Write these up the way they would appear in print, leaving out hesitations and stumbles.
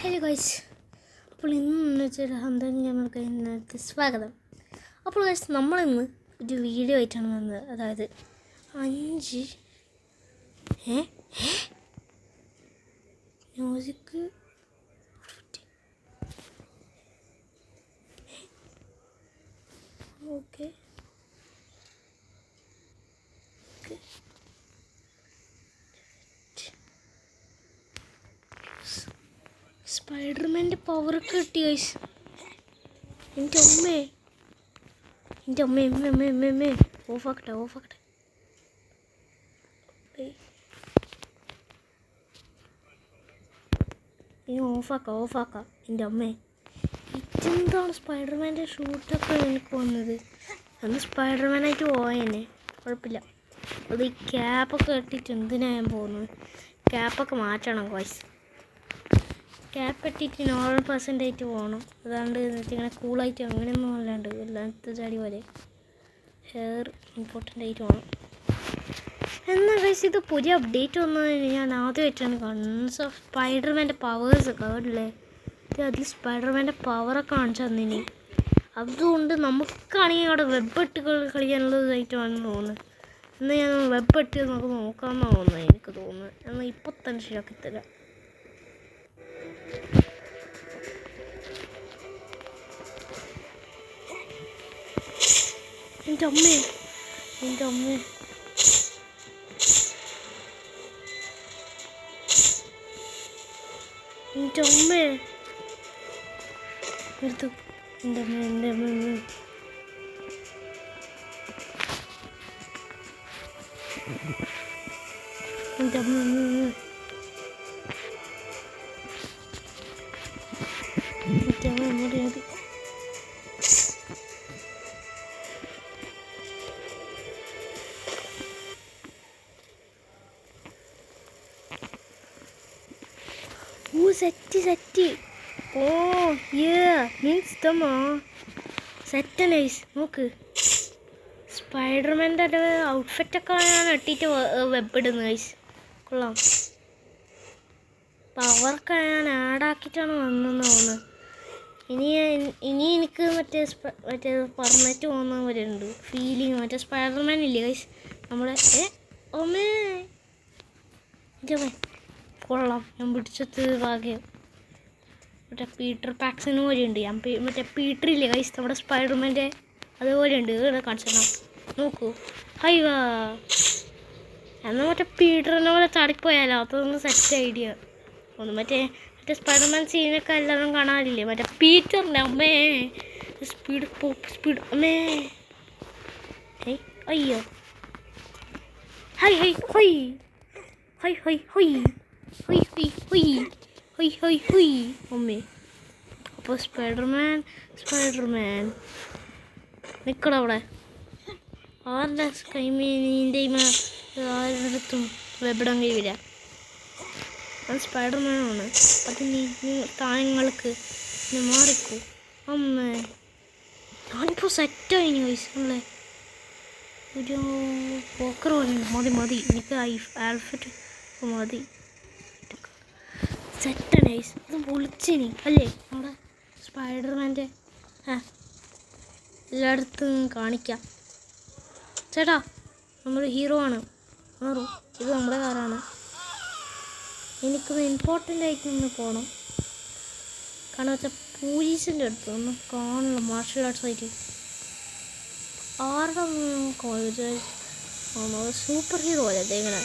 Hello guys, അപ്പോൾ ഇന്ന് ഞങ്ങൾക്ക് ഇന്നത്തെ സ്വാഗതം. അപ്പോൾ ഗൈസ്, നമ്മളിന്ന് ഒരു വീഡിയോ ആയിട്ടാണ് വന്നത്. അതായത് 5 മ്യൂസിക് ഓക്കെ സ്പൈഡർമാൻ്റെ പവറൊക്കെ കിട്ടി ഗൈസ്. എൻ്റെ അമ്മേ ഓഫാക്കട്ടെ ഇനി ഓഫാക്കാം എൻ്റെ അമ്മേ. ഇതെന്താണ് സ്പൈഡർമാൻ്റെ ഷൂട്ടൊക്കെ എനിക്ക് വന്നത്? അന്ന് സ്പൈഡർമാനായിട്ട് പോയെന്നെ, കുഴപ്പമില്ല. അത് ഈ ക്യാപ്പൊക്കെ ഇട്ടിട്ട് എന്തിനാ ഞാൻ പോകുന്നത്? ക്യാപ്പൊക്കെ മാറ്റണം ഗൈസ്. ക്യാപ്പ് ഇട്ടിട്ട് നോർമൽ പേഴ്സൻ്റ് ആയിട്ട് പോകണം. അതാണ്ട് ഇങ്ങനെ കൂളായിട്ട് അങ്ങനെയൊന്നും അല്ലാണ്ട് എല്ലാത്ത ചാടി പോലെ ഹെയർ ഇമ്പോർട്ടൻ്റ് ആയിട്ട് പോകണം. എന്നാൽ ഗൈസ്, ഇത് പുതിയ അപ്ഡേറ്റ് വന്നതിന് ഞാൻ ആദ്യമായിട്ടാണ് കാണുന്നത്. സ്പൈഡർമാൻ്റെ പവേഴ്സ് കാണില്ലേ? അതിൽ സ്പൈഡർമാൻ്റെ പവറൊക്കെ കാണിച്ചു തന്നിനി. അതുകൊണ്ട് നമുക്കാണെങ്കിൽ അവിടെ വെബ് ഇട്ട് കളിക്കാനുള്ളതായിട്ടാണ് തോന്നുന്നത്. എന്നാൽ ഞാൻ വെബ് ഇട്ട് നമുക്ക് നോക്കാമെന്നാണ് തോന്നുന്നത്. എനിക്ക് തോന്നുന്നത് എന്നാൽ ഇപ്പോൾ തന്നെ ശരിയാക്കി തരാം. എൻ്റെ അമ്മേ എടുത്തു. എൻ്റെ അമ്മ സെറ്റ്. ഓ മീൻസ് തമ്മ സെറ്റ് നൈസ്. നോക്ക്, സ്പൈഡർമാൻ്റെ ഔട്ട്ഫിറ്റൊക്കെ ഞാൻ ഇട്ടിട്ട് വെബ് ഇടുന്നു ഗൈസ്. കൊള്ളാം. പവറൊക്കെ ഞാൻ ആഡാക്കിയിട്ടാണ് വന്നെന്ന് തോന്നുന്നത്. ഇനി എനിക്ക് മറ്റേ പറഞ്ഞിട്ട് പോകുന്നവരുണ്ട് ഫീലിങ്. മറ്റേ സ്പൈഡർമാൻ ഇല്ലേ ഗൈസ്, നമ്മുടെ ഓമേ കൊള്ളാം. ഞാൻ പിടിച്ചത് ഭാഗ്യം. മറ്റേ പീറ്റർ പാക്സിന് പോലെയുണ്ട്. ഞാൻ മറ്റേ പീറ്റർ ഇല്ലേ ഗൈസ്, നമ്മുടെ സ്പൈഡർമാൻ്റെ അതുപോലെ ഉണ്ട്. ഇവിടെ കാണിച്ചിടാം, നോക്കൂ. ഹൈവാ, എന്നാൽ മറ്റേ പീറ്ററിനെ പോലെ തടിപ്പോയാലോ? അതൊന്ന് സെറ്റ് ഐഡിയ ഒന്ന്. മറ്റേ സ്പൈഡർമാൻ സീനൊക്കെ എല്ലാവരും കാണാറില്ലേ? മറ്റേ പീറ്ററിൻ്റെ അമ്മേ സ്പീഡ് അമ്മേ. അയ്യോ ഹൊയ് അമ്മേ. അപ്പോൾ സ്പൈഡർമാൻ നിൽക്കണം അവിടെ. ആരുടെ കൈമീനിൻ്റെയും ആരുടെടുത്തും വെബിടാൻ കഴിയില്ല. അത് സ്പൈഡർമാനാണ്. അത് നീ താങ്ങൾക്ക് മാറിക്കൂ അമ്മേ. ഞാനിപ്പോൾ സെറ്റായി വയസ്സ് അല്ലേ. ഒരു പോക്കർ പോലെ മതി എനിക്ക് ആൽഫറ്റ് മതി. Set nice. അത് പൊളിച്ചിനി അല്ലേ നമ്മുടെ സ്പൈഡർമാൻ്റെ. എല്ലായിടത്തും കാണിക്കാം. ചേട്ടാ, നമ്മൾ ഹീറോ ആണ്. മാറും, ഇത് നമ്മുടെ കാറാണ്. എനിക്കൊന്ന് ഇമ്പോർട്ടൻ്റ് ആയിട്ട് ഒന്ന് പോകണം. കാരണം വെച്ചാൽ പോലീസിൻ്റെ അടുത്ത് ഒന്ന് കാണണം. മാർഷൽ ആർട്സ് ആയിട്ട് ആരുടെ സൂപ്പർ ഹീറോ അല്ലേ ഇതെങ്ങനെ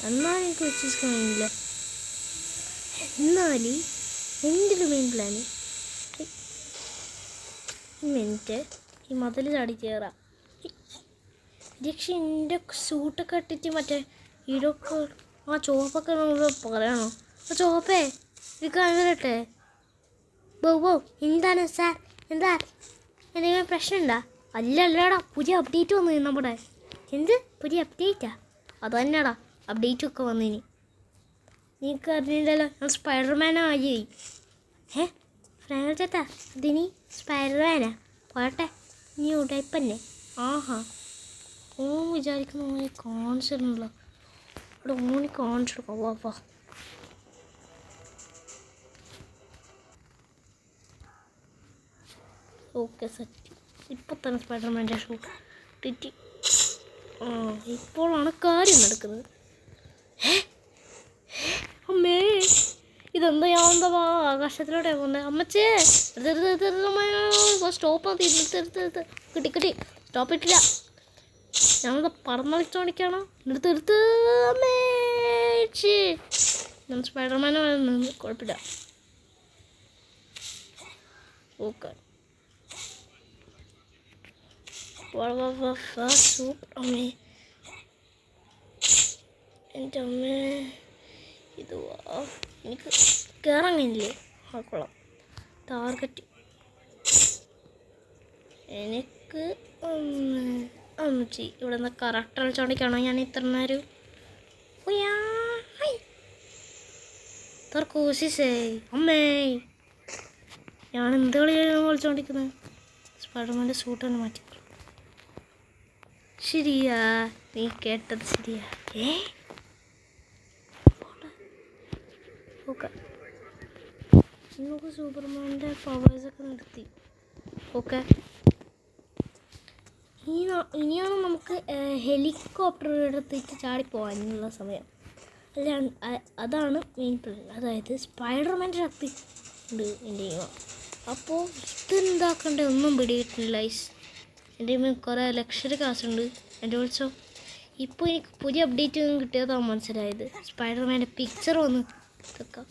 എന്നാലും എനിക്ക് വിശ്വസിക്കാൻ കഴിയില്ല. എന്നാൽ എൻ്റെ ഒരു മെയിൻ പ്ലാന് മിനിറ്റ് ഈ മതിൽ ചാടി കയറാം. പക്ഷേ എൻ്റെ സൂട്ടൊക്കെ ഇട്ടിട്ട് മറ്റേ ഇതൊക്കെ ആ ചുവപ്പൊക്കെ നമ്മൾ പറയണോ? ആ ചുവപ്പേ ഇത് കാണട്ടെ. ബോ എന്താണ് സാർ? എന്താ എന്തെങ്കിലും പ്രശ്നമുണ്ടോ? അല്ലടാ, പുതിയ അപ്ഡേറ്റ് വന്നു നമ്മുടെ. എന്ത് പുതിയ അപ്ഡേറ്റാ? അത് തന്നെടാ, അപ്ഡേറ്റൊക്കെ വന്നിനി. നീക്ക് അറിഞ്ഞില്ലല്ലോ, ഞാൻ സ്പൈഡർമാനായി. ഫ്രാങ്ക് ചേട്ടാ, അതിനി സ്പൈഡർമാനാ? പോട്ടെ, നീ ഉടയപ്പന്നെ. ആഹാ, വിചാരിക്കുന്ന ഓനെ കാണിച്ചിട്ടുണ്ടല്ലോ. അവിടെ ഓന് കാണിച്ചെടുക്കാം. വാ ഓക്കെ സെറ്റ്. ഇപ്പോൾ തന്നെ സ്പൈഡർമാൻ്റെ ഷൂ ടിറ്റി. ഇപ്പോഴാണ് കാര്യം നടക്കുന്നത്. അമ്മേ ഇതെന്താ? ഞാൻ എന്താ ആകാശത്തിലൂടെ പോകുന്നത്? അമ്മച്ചേ സ്റ്റോപ്പ് എടുത്ത് കിട്ടി. സ്റ്റോപ്പ് ഇട്ടില്ല. ഞാനെന്താ പറന്നടിച്ചോണിക്കാണോ? എടുത്ത് ഞാൻ സ്പൈഡർമാനെ നിന്ന് കുഴപ്പമില്ല. Okay super. അമ്മേ എൻ്റെ അമ്മേ ഇത് എനിക്ക് കയറാൻ കഴിഞ്ഞില്ലേ? കൊള്ളാം. ടാർഗറ്റ് എനിക്ക് അമ്മച്ചി ഇവിടെ നിന്ന് കറക്റ്റ് കളിച്ചോണ്ടിക്കാണോ ഞാൻ ഇത്ര നേരം? കോശിസേ അമ്മേ ഞാൻ എന്ത് കളിയാണ് കളിച്ചോണ്ടിരിക്കുന്നത്? സ്പൈഡർമാൻ്റെ സൂട്ട് തന്നെ മാറ്റി. ശരിയാ, നീ കേട്ടത് ശരിയാ. ഓക്കെ നമുക്ക് സൂപ്പർമാൻ്റെ പവേഴ്സൊക്കെ നിർത്തി. ഓക്കെ ഇനിയാണ് നമുക്ക് ഹെലികോപ്റ്റർ എടുത്തിട്ട് ചാടിപ്പോകാനുള്ള സമയം. അതാണ് മെയിൻ പ്ലാൻ. അതായത് സ്പൈഡർമാൻ്റെ ശക്തി ഉണ്ട് എൻ്റെ. അപ്പോൾ ഇതെന്താക്കണ്ടേ ഒന്നും പിടികിട്ടില്ല. എൻ്റെ കുറേ ലക്ഷറി കാശുണ്ട് എൻ്റെ ഉത്സവം. ഇപ്പോൾ എനിക്ക് പുതിയ അപ്ഡേറ്റ് ഒന്നും കിട്ടിയതാണ് മനസ്സിലായത്. സ്പൈഡർമാൻ്റെ പിക്ചർ ഒന്ന് ഇതൊക്കെ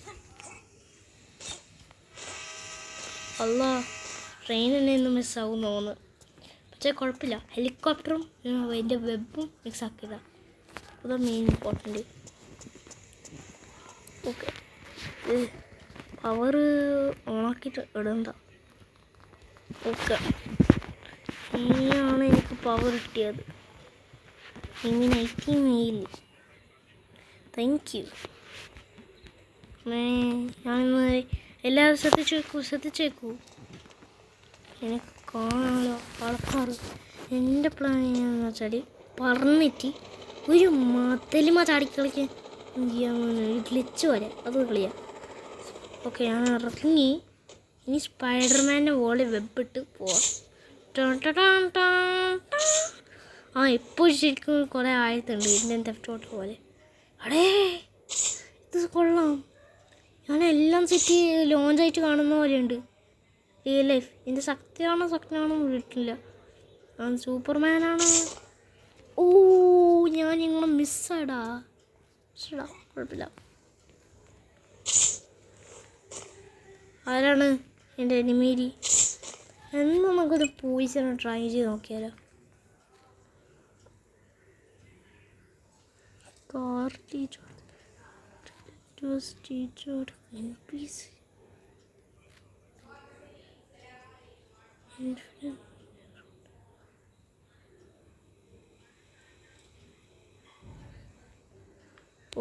അല്ല ട്രെയിൻ തന്നെ ഇന്ന് മിസ്സാവും തോന്നുന്നു. പക്ഷേ കുഴപ്പമില്ല, ഹെലികോപ്റ്ററും അതിൻ്റെ വെബും മിക്സ് ആക്കില്ല. അതാണ് മെയിൻ ഇമ്പോർട്ടൻ്റ്. ഓക്കെ പവർ ഓണാക്കിയിട്ട് ഇടണ്ട. ഓക്കെ ഇനിയാണ് എനിക്ക് പവർ കിട്ടിയത്. ഇങ്ങനെ മെയിൽ താങ്ക് യു. ഞാനിന്ന് എല്ലാവരും ശ്രദ്ധിച്ചേക്കൂ. എനിക്ക് കാണാനുള്ള ആൾക്കാർ. എൻ്റെ പ്ലാൻ എന്ന് വെച്ചാൽ പറന്നിട്ട് ഒരു മതലിമ ചാടിക്കളിക്കാൻ ഒരു ഗ്ലിച്ച് പോലെ അത് കളിയാ. ഓക്കെ ഞാൻ ഇറങ്ങി. ഇനി സ്പൈഡർമാൻ്റെ പോലെ വെബിട്ട് പോവാം. ഇപ്പോൾ ശരിക്കും കുറേ ആയതുണ്ട് ഇന്ത്യൻ തെഫ്റ്റ് ഓട്ടോ പോലെ. അടേ ഇത് കൊള്ളാം. ഞാനെല്ലാം സെറ്റ് ലോഞ്ചായിട്ട് കാണുന്ന പോലെയുണ്ട് റിയൽ ലൈഫ്. ഇതിൻ്റെ ശക്തിയാണോ വീട്ടില്ല. ഞാൻ സൂപ്പർമാനാണ്. ഓ ഞാൻ നിങ്ങളെ മിസ്സാടാ. കുഴപ്പമില്ല. ആരാണ് എൻ്റെ എനിമീരി? എന്ന് നമുക്കൊരു പോയിസൺ ട്രൈ ചെയ്ത് നോക്കിയാലോ?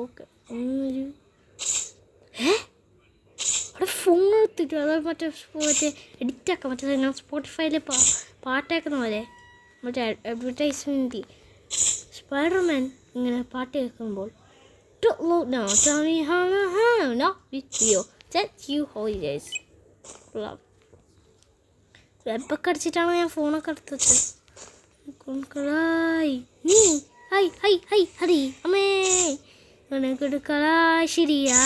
ഓക്കെ അവിടെ ഫോൺ എടുത്തിട്ട് അത് മറ്റേ എഡിറ്റാക്കാം. മറ്റേ ഞാൻ സ്പോട്ടിഫൈയിൽ പാട്ടേക്കുന്ന പോലെ മറ്റേ അഡ്വർടൈസ്മെൻറ്റ് സ്പൈഡർമാൻ ഇങ്ങനെ പാട്ട് കേൾക്കുമ്പോൾ വെബൊക്കെ അടിച്ചിട്ടാണ് ഞാൻ ഫോണൊക്കെ എടുത്ത് വെച്ചത്. അമ്മേ ശരിയാ,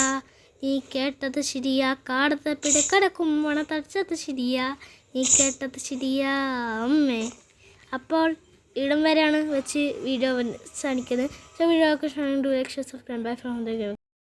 നീ കേട്ടത് ശരിയാ. കാടത്തെ പിടക്കടക്കും മണത്തടിച്ചത് ശരിയാ. നീ കേട്ടത് ശരിയാ അമ്മേ. അപ്പോൾ ഇടം വരെയാണ് വെച്ച് വീഡിയോ അവസാനിക്കുന്നത്. വീഡിയോ ഒക്കെ ഇഷ്ടമാണെങ്കിൽ 2 like, subscribe. Bye from the game.